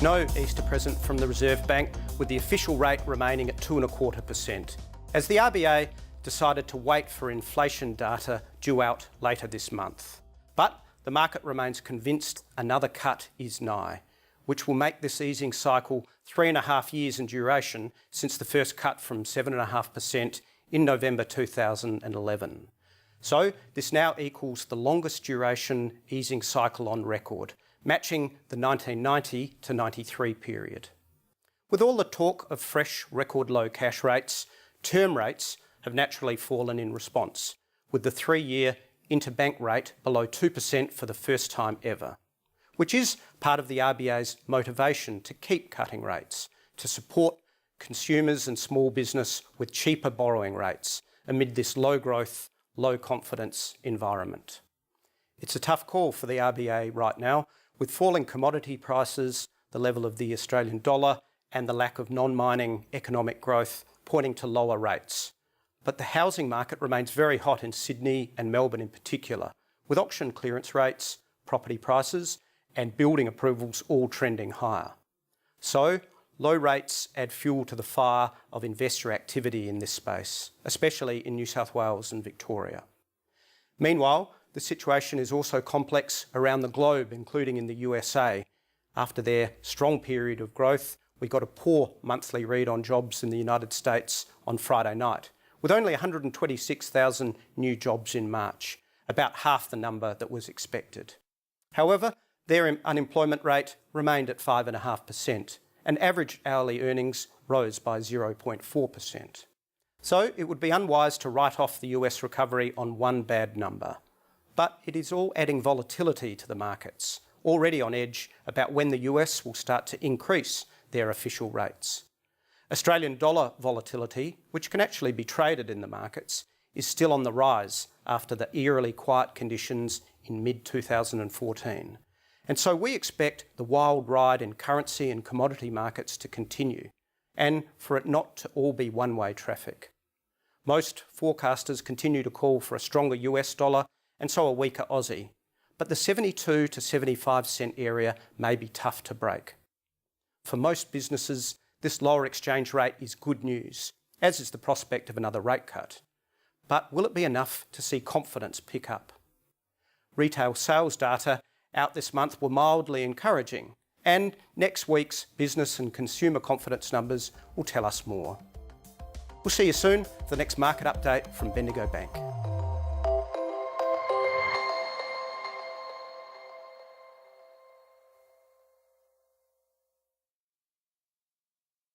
No Easter present from the Reserve Bank, with the official rate remaining at 2.25%, as the RBA decided to wait for inflation data due out later this month. But the market remains convinced another cut is nigh, which will make this easing cycle 3.5 years in duration since the first cut from 7.5% in November 2011. So this now equals the longest duration easing cycle on record, matching the 1990 to 93 period. With all the talk of fresh record low cash rates, term rates have naturally fallen in response, with the 3-year interbank rate below 2% for the first time ever, which is part of the RBA's motivation to keep cutting rates, to support consumers and small business with cheaper borrowing rates amid this low growth, low confidence environment. It's a tough call for the RBA right now, with falling commodity prices, the level of the Australian dollar and the lack of non-mining economic growth pointing to lower rates. But the housing market remains very hot in Sydney and Melbourne in particular, with auction clearance rates, property prices and building approvals all trending higher. So, low rates add fuel to the fire of investor activity in this space, especially in New South Wales and Victoria. Meanwhile, the situation is also complex around the globe, including in the USA. After their strong period of growth, we got a poor monthly read on jobs in the United States on Friday night, with only 126,000 new jobs in March, about half the number that was expected. However, their unemployment rate remained at 5.5%, and average hourly earnings rose by 0.4%. So it would be unwise to write off the US recovery on one bad number. But it is all adding volatility to the markets, already on edge about when the US will start to increase their official rates. Australian dollar volatility, which can actually be traded in the markets, is still on the rise after the eerily quiet conditions in mid-2014. And so we expect the wild ride in currency and commodity markets to continue, and for it not to all be one-way traffic. Most forecasters continue to call for a stronger US dollar and so a weaker Aussie, but the 72 to 75 cent area may be tough to break. For most businesses, this lower exchange rate is good news, as is the prospect of another rate cut. But will it be enough to see confidence pick up? Retail sales data out this month were mildly encouraging, and next week's business and consumer confidence numbers will tell us more. We'll see you soon for the next market update from Bendigo Bank.